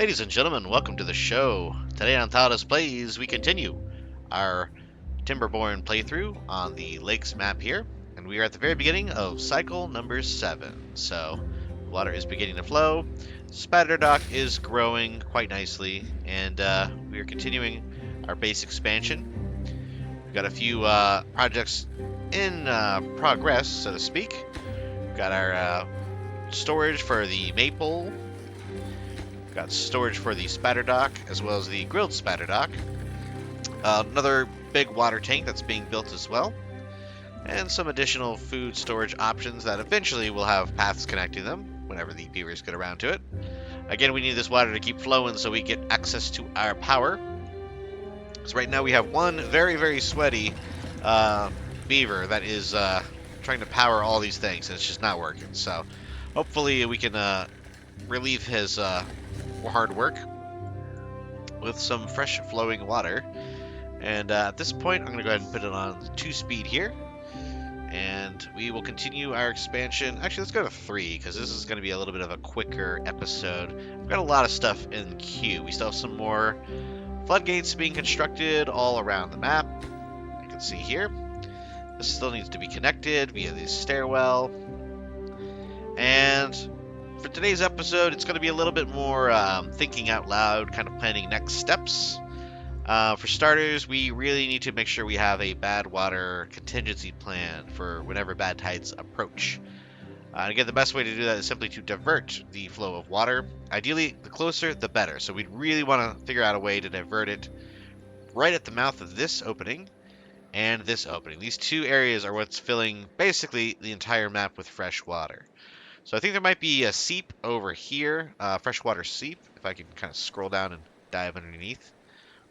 Ladies and gentlemen, welcome to the show. Today on Tallidus Plays, we continue our Timberborn playthrough on the lakes map here, and we are at the very beginning of cycle number 7. So, the water is beginning to flow, Spatter Dock is growing quite nicely, and we are continuing our base expansion. We've got a few projects in progress, so to speak. We've got our storage for the maple. Got storage for the spatter dock, as well as the grilled spatter dock. Another big water tank that's being built as well. And some additional food storage options that eventually will have paths connecting them whenever the beavers get around to it. Again, we need this water to keep flowing so we get access to our power. So right now we have one very, very sweaty beaver that is trying to power all these things, and it's just not working. So hopefully we can relieve his hard work with some fresh flowing water. And at this point, I'm going to go ahead and put it on 2-speed here. And we will continue our expansion. Actually, let's go to 3, because this is going to be a little bit of a quicker episode. We've got a lot of stuff in the queue. We still have some more floodgates being constructed all around the map. You can see here. This still needs to be connected via the stairwell. And for today's episode, it's going to be a little bit more thinking out loud, kind of planning next steps. For starters, we really need to make sure we have a bad water contingency plan for whenever bad tides approach. And again, the best way to do that is simply to divert the flow of water. Ideally, the closer, the better. So we'd really want to figure out a way to divert it right at the mouth of this opening and this opening. These two areas are what's filling basically the entire map with fresh water. So I think there might be a seep over here, freshwater seep. If I can kind of scroll down and dive underneath,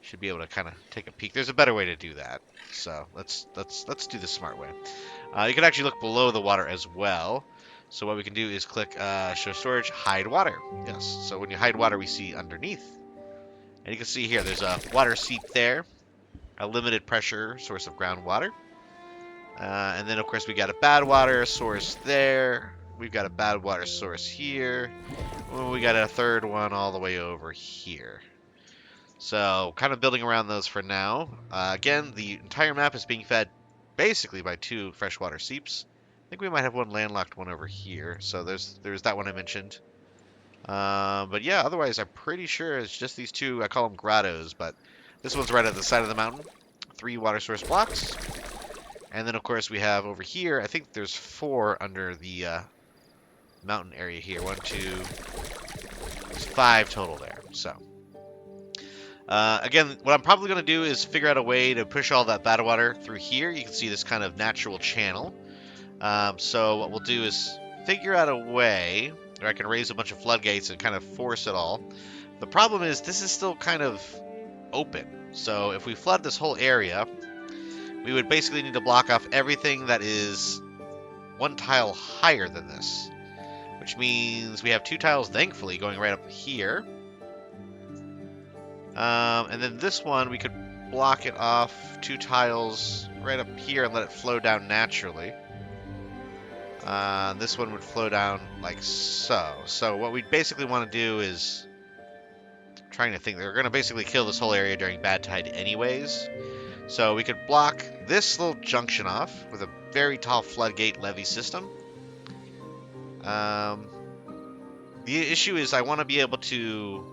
should be able to kind of take a peek. There's a better way to do that. So let's do the smart way. You can actually look below the water as well. So what we can do is click show storage, hide water. Yes. So when you hide water, we see underneath, and you can see here there's a water seep there, a limited pressure source of groundwater, and then of course we got a bad water source there. We've got a bad water source here. We got a third one all the way over here. So, kind of building around those for now. Again, the entire map is being fed basically by 2 freshwater seeps. I think we might have one landlocked one over here. So there's that one I mentioned. But yeah, otherwise I'm pretty sure it's just these 2. I call them grottos, but this one's right at the side of the mountain. 3 water source blocks. And then of course we have over here, I think there's 4 under the mountain area here. 1, 2, there's 5 total there. So again, what I'm probably going to do is figure out a way to push all that bad water through here. You can see this kind of natural channel. So what we'll do is figure out a way where I can raise a bunch of floodgates and kind of force it all. The problem is this is still kind of open. So if we flood this whole area, we would basically need to block off everything that is 1 tile higher than this, which means we have 2 tiles, thankfully, going right up here. And then this one, we could block it off 2 tiles right up here and let it flow down naturally. This one would flow down like so. So what we basically want to do is, I'm trying to think, they're going to basically kill this whole area during bad tide anyways. So we could block this little junction off with a very tall floodgate levee system. The issue is I want to be able to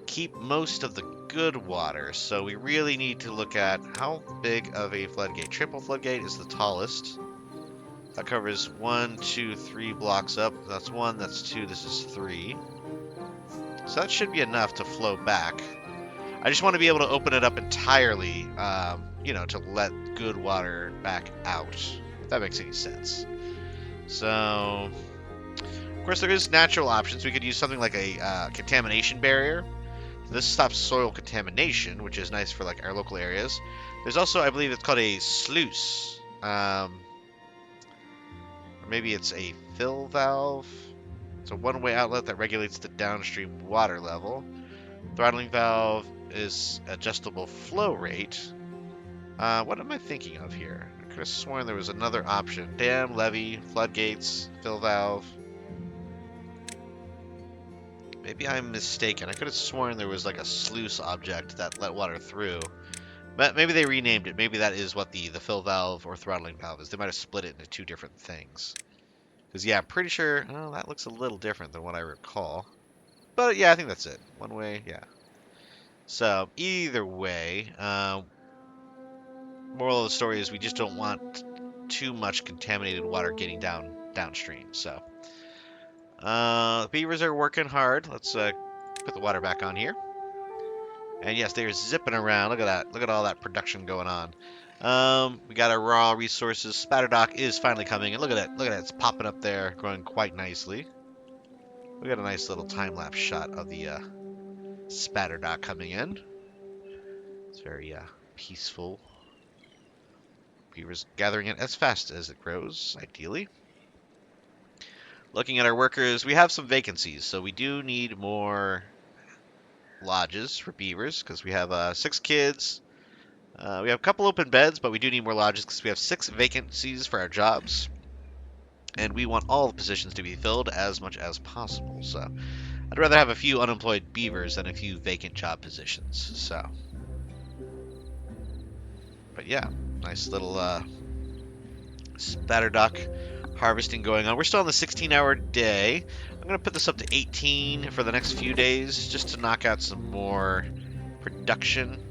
keep most of the good water, so we really need to look at how big of a floodgate. Triple floodgate is the tallest. That covers 1, 2, 3 blocks up. That's 1, that's 2, this is 3. So that should be enough to flow back. I just want to be able to open it up entirely, you know, to let good water back out, if that makes any sense. So, of course, there is natural options. We could use something like a contamination barrier. This stops soil contamination, which is nice for like our local areas. There's also, I believe it's called a sluice. Or maybe it's a fill valve. It's a one-way outlet that regulates the downstream water level. Throttling valve is adjustable flow rate. What am I thinking of here? I could have sworn there was another option. Dam, levee, floodgates, fill valve. Maybe I'm mistaken. I could have sworn there was like a sluice object that let water through. But maybe they renamed it. Maybe that is what the fill valve or throttling valve is. They might have split it into two different things. Because, yeah, I'm pretty sure... Oh, that looks a little different than what I recall. But, yeah, I think that's it. One way, yeah. So, either way, moral of the story is we just don't want too much contaminated water getting downstream. So, the beavers are working hard. Let's put the water back on here. And yes, they're zipping around. Look at that. Look at all that production going on. We got our raw resources. Spatterdock is finally coming. And look at that. Look at that. It's popping up there, growing quite nicely. We got a nice little time-lapse shot of the Spatterdock coming in. It's very peaceful. Beavers gathering it as fast as it grows, ideally. Looking at our workers, we have some vacancies, so we do need more lodges for beavers, because we have 6 kids. We have a couple open beds, but we do need more lodges because we have 6 vacancies for our jobs. And we want all the positions to be filled as much as possible. So I'd rather have a few unemployed beavers than a few vacant job positions. So, but yeah, nice little spatterdock harvesting going on. We're still on the 16-hour day. I'm going to put this up to 18 for the next few days just to knock out some more production.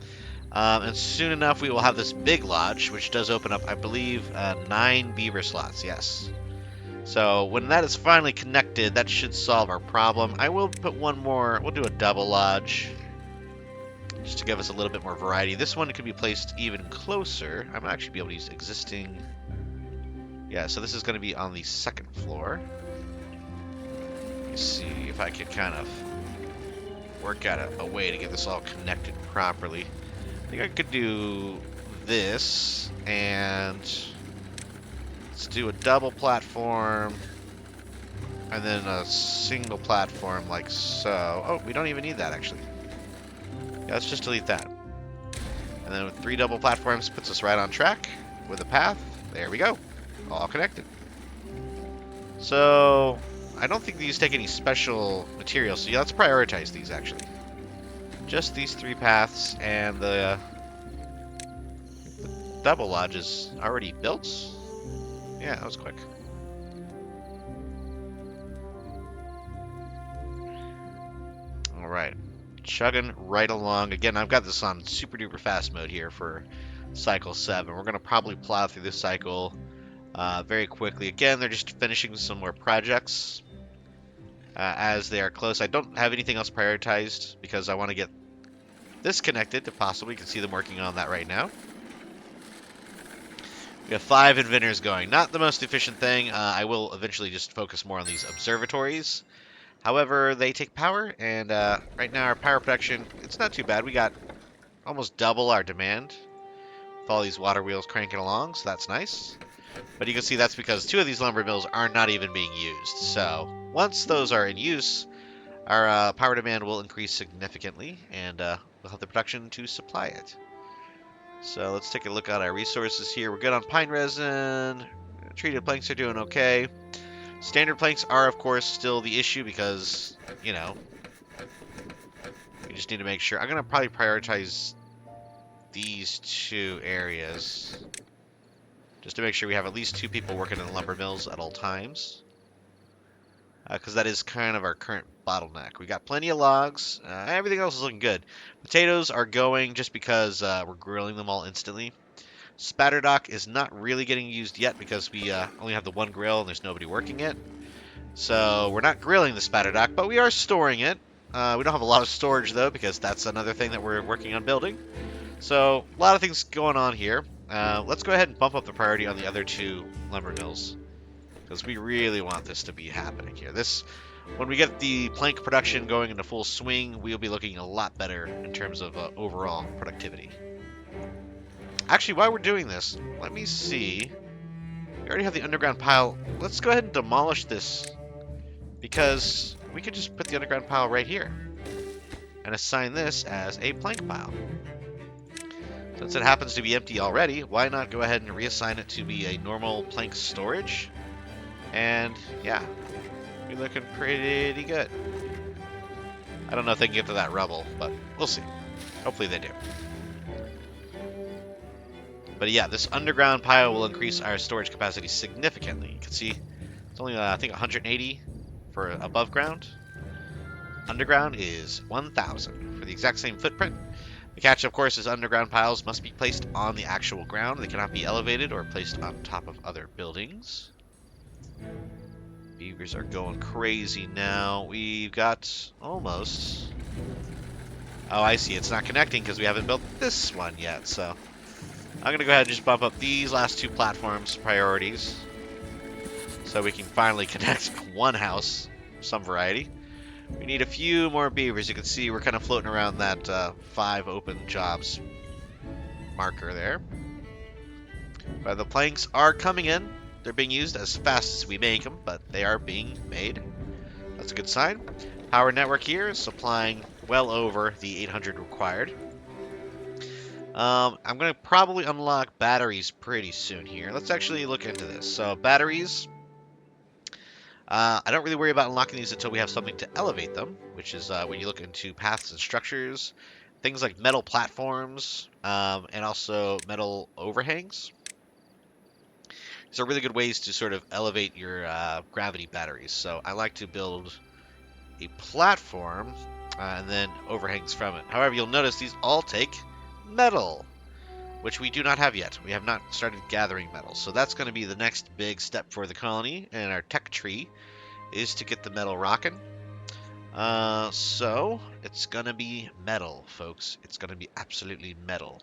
And soon enough, we will have this big lodge, which does open up, I believe, 9 beaver slots, yes. So when that is finally connected, that should solve our problem. I will put one more, we'll do a double lodge, just to give us a little bit more variety. This one can be placed even closer. I might actually be able to use existing. Yeah, so this is going to be on the 2nd floor. Let's see if I can kind of work out a way to get this all connected properly. I think I could do this, and let's do a double platform, and then a single platform like so. Oh, we don't even need that, actually. Yeah, let's just delete that. And then with 3 double platforms, puts us right on track with a path. There we go. All connected. So, I don't think these take any special materials, so yeah, let's prioritize these, actually. Just these 3 paths, and the double lodge is already built. Yeah, that was quick. All right, chugging right along. Again, I've got this on super duper fast mode here for cycle 7. We're gonna probably plow through this cycle very quickly. Again, they're just finishing some more projects as they are close. I don't have anything else prioritized because I want to get this connected if possible. You can see them working on that right now. We have 5 inventors going. Not the most efficient thing. I will eventually just focus more on these observatories. However, they take power, and right now our power production, it's not too bad. We got almost double our demand with all these water wheels cranking along, so that's nice. But you can see that's because 2 of these lumber mills are not even being used. So once those are in use, our power demand will increase significantly, and we'll have the production to supply it. So let's take a look at our resources here. We're good on pine resin. Treated planks are doing okay. Standard planks are, of course, still the issue because, you know, we just need to make sure. I'm going to probably prioritize these 2 areas just to make sure we have at least 2 people working in the lumber mills at all times. Because that is kind of our current bottleneck. We got plenty of logs. Everything else is looking good. Potatoes are going just because we're grilling them all instantly. Spatterdock is not really getting used yet because we only have the 1 grill and there's nobody working it. So we're not grilling the spatterdock, but we are storing it. We don't have a lot of storage though because that's another thing that we're working on building. So a lot of things going on here. Let's go ahead and bump up the priority on the other 2 lumber mills, because we really want this to be happening here. When we get the plank production going into full swing, we'll be looking a lot better in terms of overall productivity. Actually, while we're doing this, let me see. We already have the underground pile. Let's go ahead and demolish this, because we could just put the underground pile right here and assign this as a plank pile. Since it happens to be empty already, why not go ahead and reassign it to be a normal plank storage? And yeah, we're looking pretty good. I don't know if they can get to that rubble, but we'll see. Hopefully they do. But yeah, this underground pile will increase our storage capacity significantly. You can see it's only, I think, 180 for above ground. Underground is 1,000 for the exact same footprint. The catch, of course, is underground piles must be placed on the actual ground. They cannot be elevated or placed on top of other buildings. Beavers are going crazy now. We've got almost... Oh, I see. It's not connecting because we haven't built this one yet. So I'm going to go ahead and just bump up these last two platforms priorities so we can finally connect one house of some variety. We need a few more beavers. You can see we're kind of floating around that 5 open jobs marker there. But the planks are coming in. They're being used as fast as we make them, but they are being made. That's a good sign. Power network here is supplying well over the 800 required. I'm going to probably unlock batteries pretty soon here. Let's actually look into this. So batteries, I don't really worry about unlocking these until we have something to elevate them, which is when you look into paths and structures, things like metal platforms, and also metal overhangs. These are really good ways to sort of elevate your gravity batteries. So I like to build a platform and then overhangs from it. However, you'll notice these all take metal, which we do not have yet. We have not started gathering metal. So that's going to be the next big step for the colony and our tech tree is to get the metal rocking. So it's going to be metal, folks. It's going to be absolutely metal.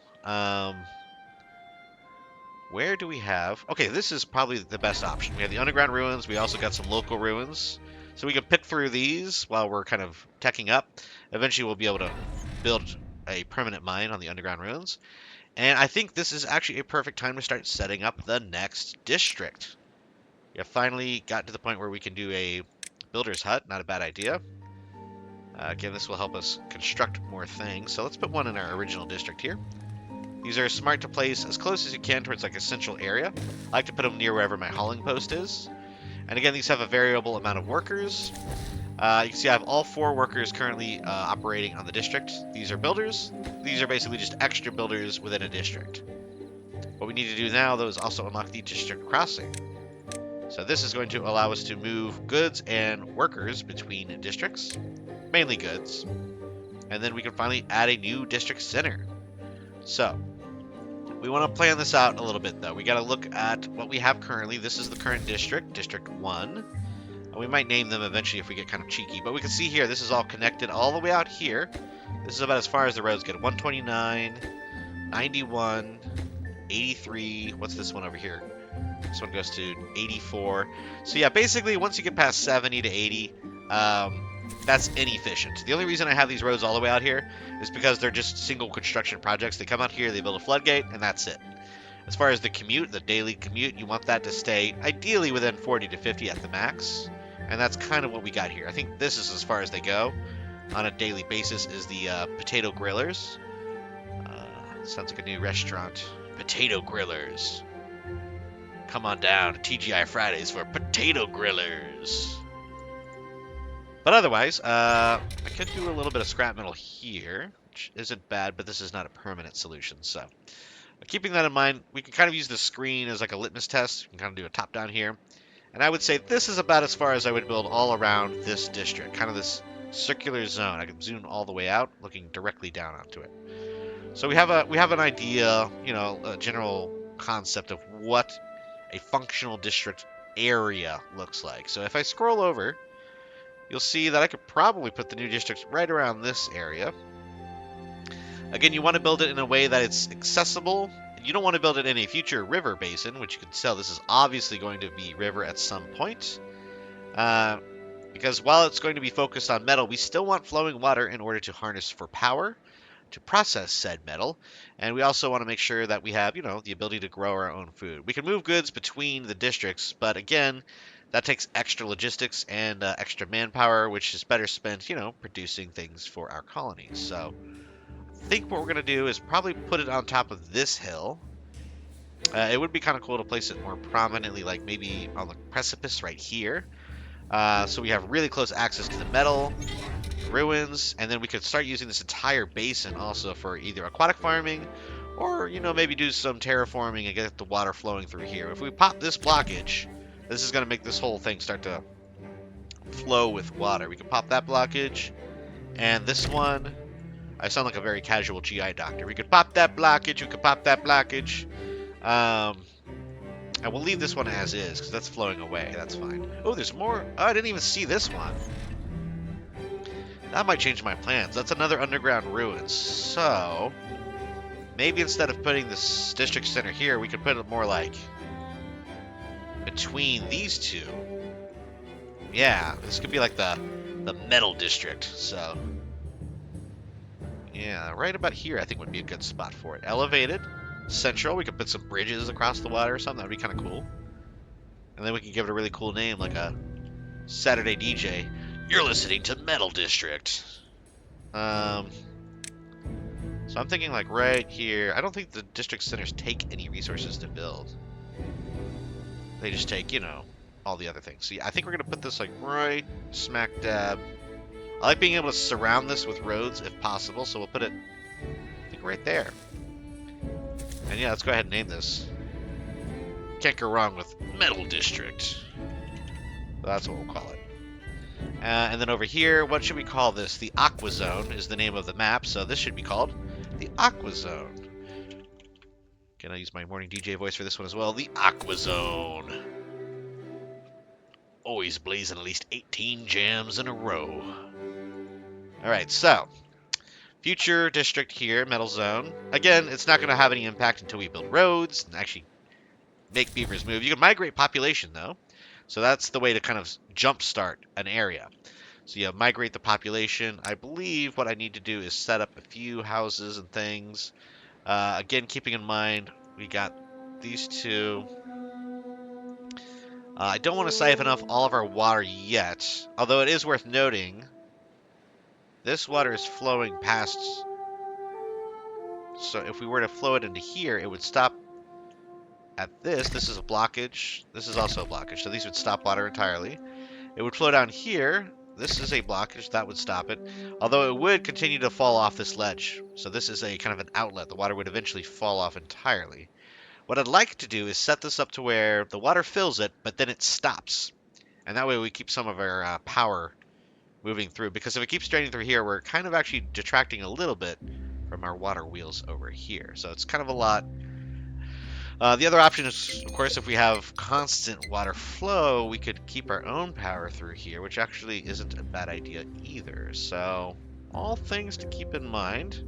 Where do we have... Okay, this is probably the best option. We have the underground ruins. We also got some local ruins. So we can pick through these while we're kind of teching up. Eventually we'll be able to build a permanent mine on the underground ruins. And I think this is actually a perfect time to start setting up the next district. We have finally got to the point where we can do a builder's hut. Not a bad idea. Again, this will help us construct more things. So let's put one in our original district here. These are smart to place as close as you can towards like a central area. I like to put them near wherever my hauling post is. And again, these have a variable amount of workers. You can see I have all 4 workers currently operating on the district. These are builders. These are basically just extra builders within a district. What we need to do now, though, is also unlock the district crossing. So this is going to allow us to move goods and workers between districts, mainly goods. And then we can finally add a new district center. So we want to plan this out a little bit, though. We got to look at what we have currently. This is the current district, District 1. And we might name them eventually if we get kind of cheeky. But we can see here, this is all connected all the way out here. This is about as far as the roads get. 129, 91, 83. What's this one over here? This one goes to 84. So yeah, basically, once you get past 70 to 80, that's inefficient. The only reason I have these roads all the way out here is because they're just single construction projects. They come out here, they build a floodgate, and that's it. As far as the commute, the daily commute, you want that to stay ideally within 40 to 50 at the max. And that's kind of what we got here. I think this is as far as they go on a daily basis is the Potato Grillers. Sounds like a new restaurant. Potato Grillers. Come on down to TGI Fridays for Potato Grillers. But otherwise, I could do a little bit of scrap metal here, which isn't bad, but this is not a permanent solution. So keeping that in mind, we can kind of use the screen as like a litmus test. We can kind of do a top-down here. And I would say this is about as far as I would build all around this district, kind of this circular zone. I can zoom all the way out, looking directly down onto it. So we have an idea, you know, a general concept of what a functional district area looks like. So if I scroll over, you'll see that I could probably put the new district right around this area. Again, you want to build it in a way that it's accessible. You don't want to build it in a future river basin, which you can tell this is obviously going to be river at some point. Because while it's going to be focused on metal, we still want flowing water in order to harness for power, to process said metal. And we also want to make sure that we have, you know, the ability to grow our own food. We can move goods between the districts, but again, that takes extra logistics and extra manpower, which is better spent, you know, producing things for our colonies. So I think what we're going to do is probably put it on top of this hill. It would be kind of cool to place it more prominently, like maybe on the precipice right here. So we have really close access to the metal. ruins, and then we could start using this entire basin also for either aquatic farming or, you know, maybe do some terraforming and get the water flowing through here. If we pop this blockage, this is going to make this whole thing start to flow with water. We can pop that blockage, and this one, I sound like a very casual GI doctor. We could pop that blockage, we could pop that blockage. And we'll leave this one as is, because that's flowing away. That's fine. Oh, there's more. Oh, I didn't even see this one. That might change my plans. That's another underground ruin. So, maybe instead of putting this district center here, we could put it more like between these two. Yeah, this could be like the metal district. So, yeah, right about here I think would be a good spot for it. Elevated, central. We could put some bridges across the water or something. That would be kind of cool. And then we can give it a really cool name, like a Saturday DJ. You're listening to Metal District. So I'm thinking like right here. I don't think the district centers take any resources to build. They just take, you know, all the other things. So yeah, I think we're going to put this like right smack dab. I like being able to surround this with roads if possible, so we'll put it, I think, right there. And yeah, let's go ahead and name this. Can't go wrong with Metal District. So that's what we'll call it. And then over here, what should we call this? The Aqua Zone is the name of the map, so this should be called the Aqua Zone. Can I use my morning DJ voice for this one as well? The Aqua Zone. Always blazing at least 18 jams in a row. Alright, so future district here, Metal Zone. Again, it's not going to have any impact until we build roads and actually make beavers move. You can migrate population, though. So that's the way to kind of jumpstart an area. So you migrate the population. I believe what I need to do is set up a few houses and things. Again, keeping in mind, we got these two. I don't want to siphon off all of our water yet, although it is worth noting, this water is flowing past. So if we were to flow it into here, it would stop at this. This is a blockage. This is also a blockage. So these would stop water entirely. It would flow down here. This is a blockage. That would stop it. Although it would continue to fall off this ledge. So this is a kind of an outlet. The water would eventually fall off entirely. What I'd like to do is set this up to where the water fills it, but then it stops. And that way we keep some of our power moving through. Because if it keeps draining through here, we're kind of actually detracting a little bit from our water wheels over here. So it's kind of a lot. The other option is, of course, if we have constant water flow, we could keep our own power through here, which actually isn't a bad idea either. So, all things to keep in mind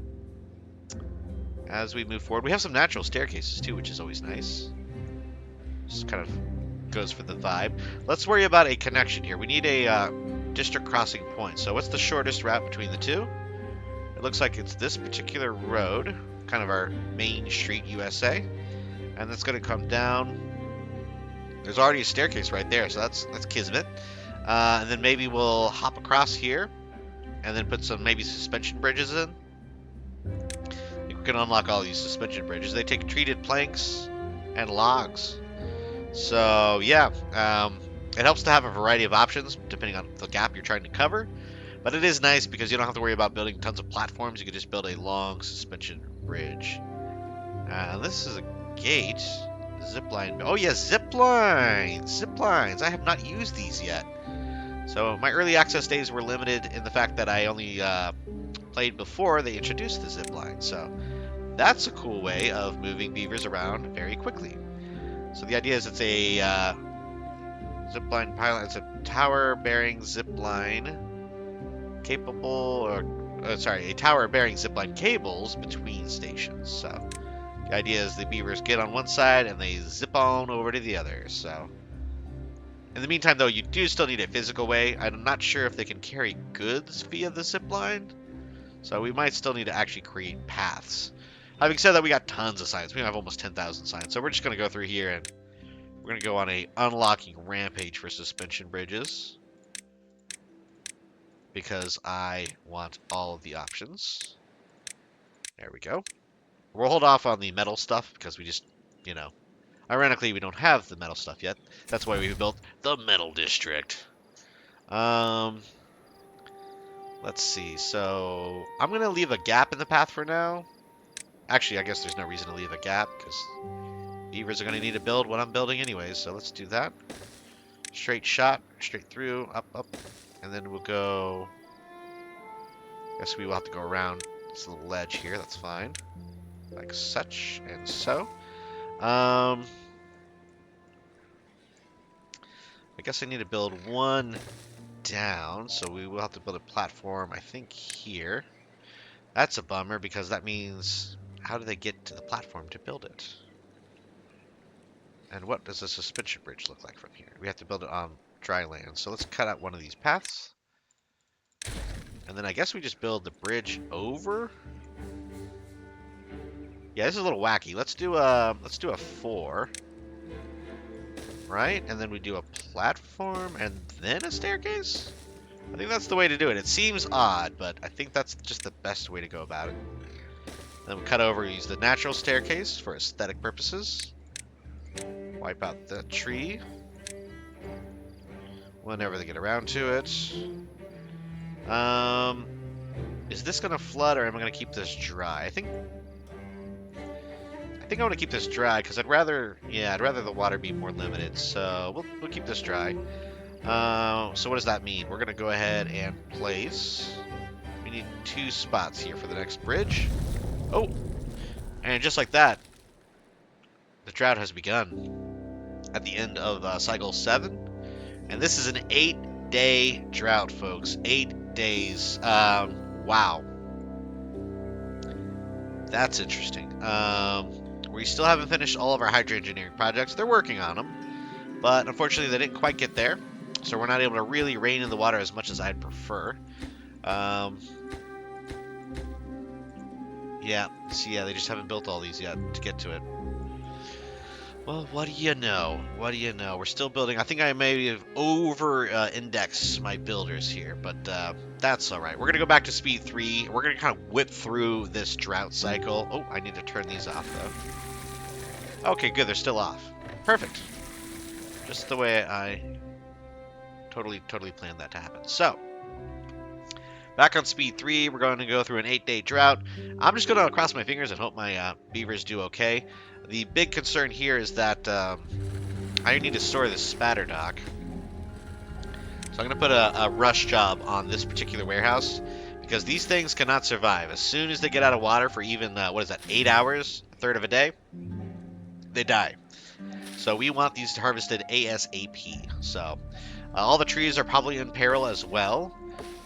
as we move forward. We have some natural staircases, too, which is always nice. Just kind of goes for the vibe. Let's worry about a connection here. We need a district crossing point. So, what's the shortest route between the two? It looks like it's this particular road, kind of our main street, USA. And that's going to come down. There's already a staircase right there, so that's kismet. And then maybe we'll hop across here, and then put some maybe suspension bridges in. I think we can unlock all these suspension bridges. They take treated planks and logs. So yeah, it helps to have a variety of options depending on the gap you're trying to cover. But it is nice because you don't have to worry about building tons of platforms. You can just build a long suspension bridge. This is a gate. Zipline. Oh yeah, ziplines. Ziplines. I have not used these yet. So my early access days were limited in the fact that I only played before they introduced the zipline. So that's a cool way of moving beavers around very quickly. So the idea is it's a zipline pilot. It's a tower-bearing zipline capable, or sorry, a tower bearing zipline cables between stations. So the idea is the beavers get on one side and they zip on over to the other. So, in the meantime, though, you do still need a physical way. I'm not sure if they can carry goods via the zip line, so we might still need to actually create paths. Having said that, we got tons of signs. We have almost 10,000 signs, so we're just going to go through here and we're going to go on a unlocking rampage for suspension bridges because I want all of the options. There we go. We'll hold off on the metal stuff because we just, you know, ironically, we don't have the metal stuff yet. That's why we built the Metal District. Let's Let's see. So I'm going to leave a gap in the path for now. Actually, I guess there's no reason to leave a gap because beavers are going to need to build what I'm building anyways. So let's do that. Straight shot, straight through, up, up. And then we'll go... Guess we will have to go around this little ledge here. That's fine. Like such and so. I guess I need to build one down, so we will have to build a platform, I think, here. That's a bummer, because that means, how do they get to the platform to build it? And what does a suspension bridge look like from here? We have to build it on dry land, so let's cut out one of these paths. And then I guess we just build the bridge over. Yeah, this is a little wacky. Let's do a 4. Right? And then we do a platform and then a staircase? I think that's the way to do it. It seems odd, but I think that's just the best way to go about it. Then we cut over, use the natural staircase for aesthetic purposes. Wipe out the tree whenever they get around to it. Is this going to flood, or am I going to keep this dry? I think I want to keep this dry because I'd rather the water be more limited. So we'll keep this dry. So what does that mean? We're going to go ahead and place. We need 2 spots here for the next bridge. Oh, and just like that, the drought has begun at the end of cycle 7. And this is an 8-day drought, folks. 8 days. Wow. That's interesting. We still haven't finished all of our hydro engineering projects. They're working on them, but unfortunately they didn't quite get there. So we're not able to really rein in the water as much as I'd prefer. Yeah, they just haven't built all these yet to get to it. Well, what do you know? What do you know? We're still building. I think I may have over-indexed my builders here, but that's all right. We're going to go back to speed 3. We're going to kind of whip through this drought cycle. Oh, I need to turn these off, though. Okay, good. They're still off. Perfect. Just the way I totally planned that to happen. So, back on speed 3, we're going to go through an 8-day drought. I'm just going to cross my fingers and hope my beavers do okay. The big concern here is that I need to store this spatter dock. So I'm going to put a rush job on this particular warehouse because these things cannot survive. As soon as they get out of water for even, 8 hours, a third of a day, they die. So we want these harvested ASAP. So all the trees are probably in peril as well.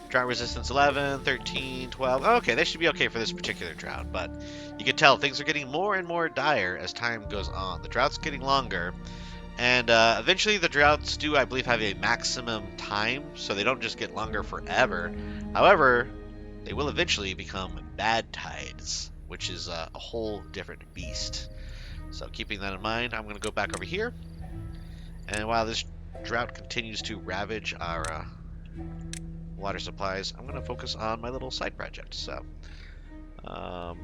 Drought resistance 11, 13, 12. Okay, they should be okay for this particular drought, but you can tell things are getting more and more dire as time goes on. The drought's getting longer, and eventually the droughts do, I believe, have a maximum time, so they don't just get longer forever. However, they will eventually become bad tides, which is a whole different beast. So keeping that in mind, I'm going to go back over here, and while this drought continues to ravage our water supplies, I'm going to focus on my little side project. So I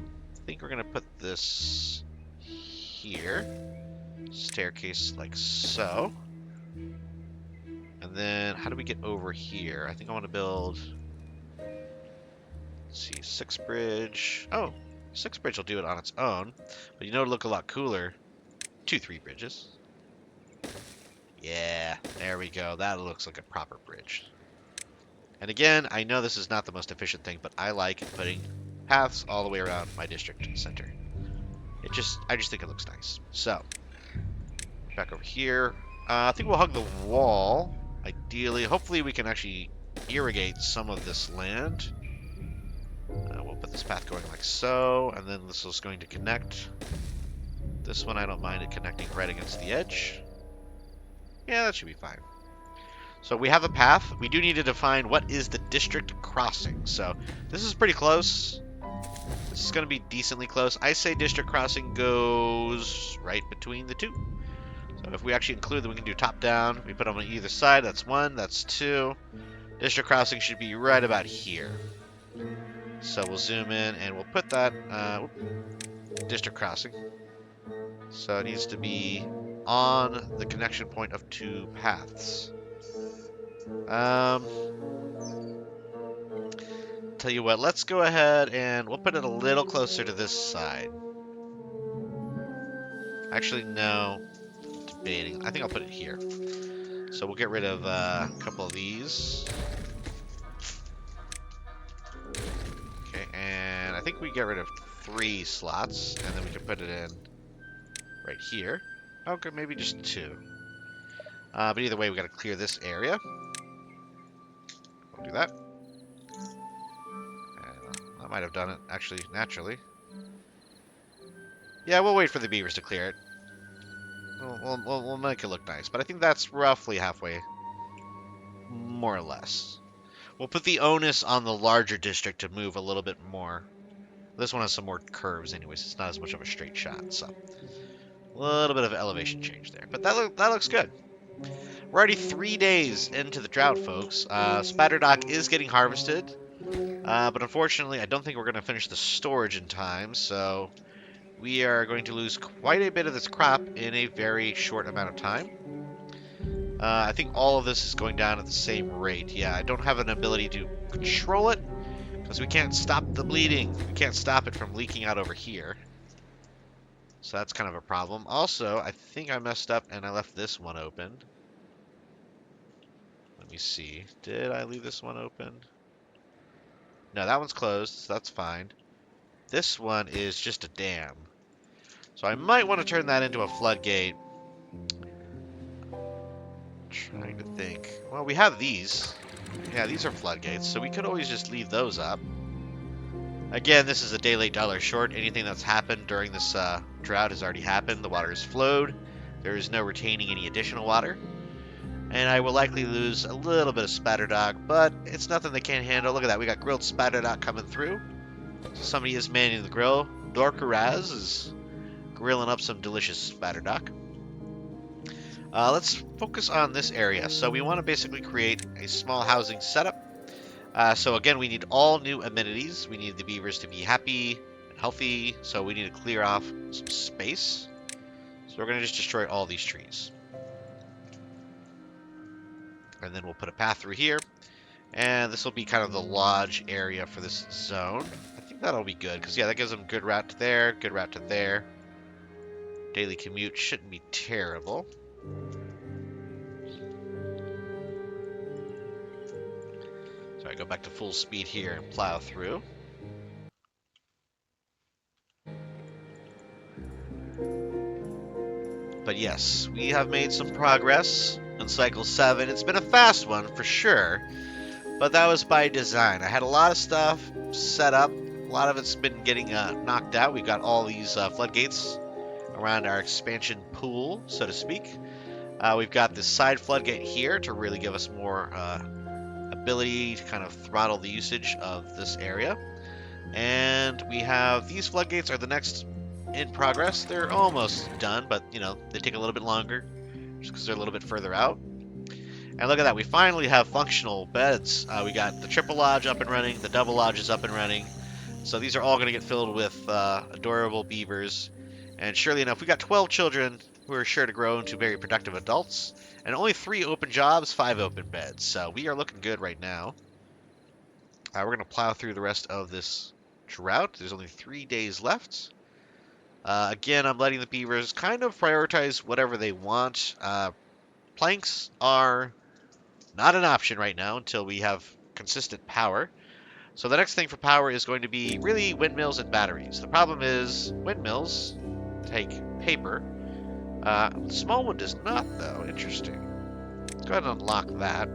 think we're going to put this here, staircase like so, and then how do we get over here? I think I want to build, let's see, 6 bridge. Oh, 6 bridge will do it on its own, but you know it'll look a lot cooler, 2 3 bridges. Yeah, there we go. That looks like a proper bridge. And again, I know this is not the most efficient thing, but I like putting paths all the way around my district center. I just think it looks nice. So, back over here. I think we'll hug the wall, ideally. Hopefully we can actually irrigate some of this land. We'll put this path going like so, and then this is going to connect. This one, I don't mind it connecting right against the edge. Yeah, that should be fine. So we have a path. We do need to define what is the district crossing. So this is pretty close. This is going to be decently close. I say district crossing goes right between the 2. So if we actually include them, we can do top down. We put them on either side. That's 1. That's 2. District crossing should be right about here. So we'll zoom in and we'll put that district crossing. So it needs to be on the connection point of 2 paths. Tell you what, let's go ahead and we'll put it a little closer to this side. Actually, no. Debating. I think I'll put it here. So we'll get rid of a couple of these. Okay, and I think we get rid of 3 slots, and then we can put it in right here. Okay, maybe just 2. But either way, we got to clear this area. We'll do that. I might have done it, actually, naturally. Yeah, we'll wait for the beavers to clear it. We'll make it look nice, but I think that's roughly halfway, more or less. We'll put the onus on the larger district to move a little bit more. This one has some more curves anyways. It's not as much of a straight shot, so a little bit of elevation change there. But that looks good. We're already 3 days into the drought, folks. Spatterdock is getting harvested, but unfortunately, I don't think we're going to finish the storage in time, so we are going to lose quite a bit of this crop in a very short amount of time. I think all of this is going down at the same rate. Yeah, I don't have an ability to control it, because we can't stop the bleeding. We can't stop it from leaking out over here. So that's kind of a problem. Also, I think I messed up and I left this one open. Let me see. Did I leave this one open? No, that one's closed, so that's fine. This one is just a dam. So I might want to turn that into a floodgate. Trying to think. Well, we have these. Yeah, these are floodgates, so we could always just leave those up. Again, this is a day late, dollar short. Anything that's happened during this drought has already happened. The water has flowed. There is no retaining any additional water. And I will likely lose a little bit of spatterdock, but it's nothing they can't handle. Look at that. We got grilled spatterdock coming through. So somebody is manning the grill. Dorkeraz is grilling up some delicious spatterdock. Let's focus on this area. So we want to basically create a small housing setup. So again, we need all new amenities. We need the beavers to be happy and healthy. So we need to clear off some space. So we're going to just destroy all these trees. And then we'll put a path through here. And this will be kind of the lodge area for this zone. I think that'll be good, because yeah, that gives them good route to there, good route to there. Daily commute shouldn't be terrible. So I go back to full speed here and plow through. But yes, we have made some progress on cycle 7. It's been a fast one for sure, but that was by design. I had a lot of stuff set up. A lot of it's been getting knocked out. We got all these floodgates around our expansion pool, so to speak. We've got this side floodgate here to really give us more ability to kind of throttle the usage of this area. And we have these floodgates are the next in progress. They're almost done, but you know, they take a little bit longer just because they're a little bit further out. And look at that, we finally have functional beds. We got the triple lodge up and running, the double lodge is up and running. So these are all going to get filled with adorable beavers. And surely enough, we got 12 children who are sure to grow into very productive adults. And only 3 open jobs, 5 open beds. So we are looking good right now. We're going to plow through the rest of this drought. There's only 3 days left. Again, I'm letting the beavers kind of prioritize whatever they want. Planks are not an option right now until we have consistent power. So the next thing for power is going to be really windmills and batteries. The problem is windmills take paper. The small one does not, though. Interesting. Let's go ahead and unlock that.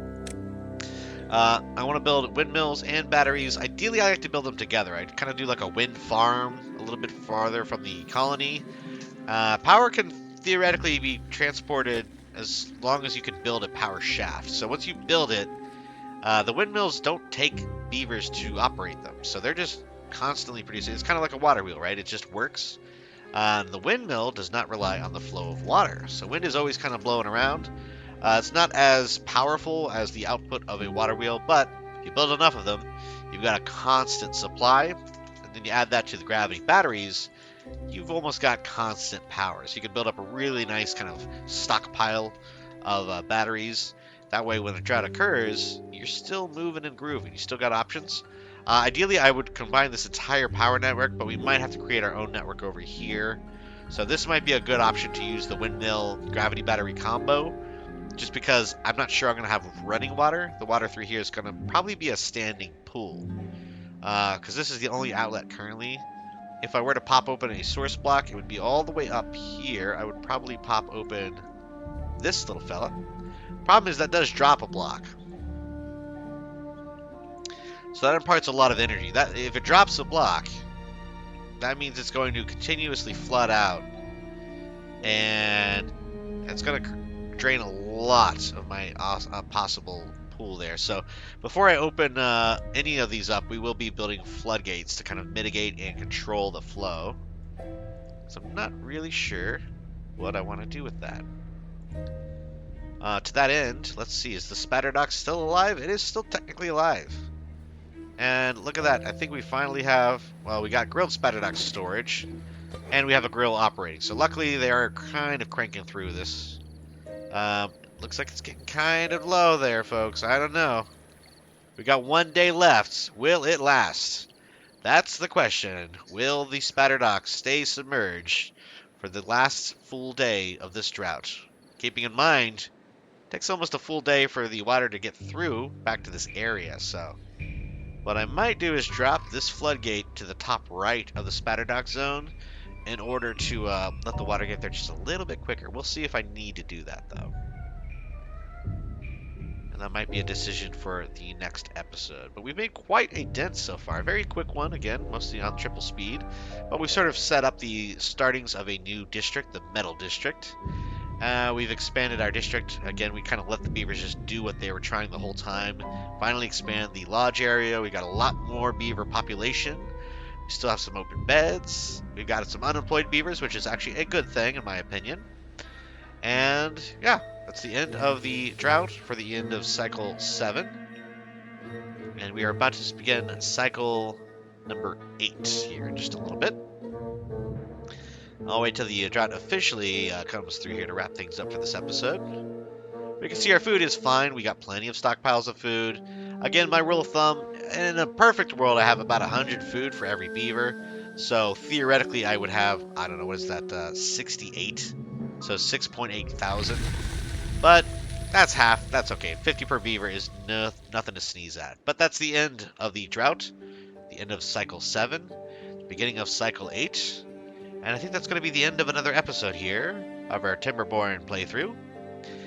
I want to build windmills and batteries. Ideally, I like to build them together. I'd kind of do like a wind farm a little bit farther from the colony. Power can theoretically be transported as long as you can build a power shaft. So once you build it, the windmills don't take beavers to operate them. So they're just constantly producing. It's kind of like a water wheel, right? It just works. The windmill does not rely on the flow of water. So wind is always kind of blowing around. It's not as powerful as the output of a water wheel, but if you build enough of them, you've got a constant supply. And then you add that to the gravity batteries, you've almost got constant power. So you can build up a really nice kind of stockpile of batteries. That way, when a drought occurs, you're still moving and grooving. You still got options. Ideally, I would combine this entire power network, but we might have to create our own network over here. So this might be a good option to use the windmill gravity battery combo, just because I'm not sure I'm going to have running water. The water through here is going to probably be a standing pool, because this is the only outlet currently. If I were to pop open a source block, it would be all the way up here. I would probably pop open this little fella. Problem is that does drop a block. So that imparts a lot of energy. That if it drops a block, that means it's going to continuously flood out, and it's going to drain a lot of my possible pool there. So before I open any of these up, we will be building floodgates to kind of mitigate and control the flow. So I'm not really sure what I want to do with that. To that end, let's see, is the Spatterdock still alive? It is still technically alive. And look at that, I think we finally have, well, we got grilled Spatterdock storage, and we have a grill operating. So luckily they are kind of cranking through this. Looks like it's getting kind of low there, folks. I don't know. We got 1 day left. Will it last? That's the question. Will the Spatterdock stay submerged for the last full day of this drought? Keeping in mind, it takes almost a full day for the water to get through back to this area, so what I might do is drop this floodgate to the top right of the Spatterdock zone in order to let the water get there just a little bit quicker. We'll see if I need to do that, though. And that might be a decision for the next episode. But we've made quite a dent so far. A very quick one, again, mostly on triple speed. But we've sort of set up the startings of a new district, the Metal District. We've expanded our district. Again, we kind of let the Beavers just do what they were trying the whole time. Finally expand the lodge area. We got a lot more Beaver population. We still have some open beds. We've got some unemployed Beavers, which is actually a good thing in my opinion. And yeah, that's the end of the drought for the end of cycle 7. And we are about to begin cycle number 8 here in just a little bit. I'll wait till the drought officially comes through here to wrap things up for this episode. We can see our food is fine. We got plenty of stockpiles of food. Again, my rule of thumb, in a perfect world, I have about 100 food for every beaver. So theoretically, I would have, I don't know, what is that, 68? So 6.8 thousand. But that's half. That's okay. 50 per beaver is nothing to sneeze at. But that's the end of the drought, the end of cycle 7, beginning of cycle 8. And I think that's going to be the end of another episode here of our Timberborn playthrough.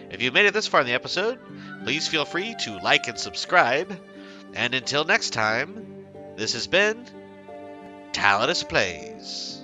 If you made it this far in the episode, please feel free to like and subscribe. And until next time, this has been Tallidus Plays.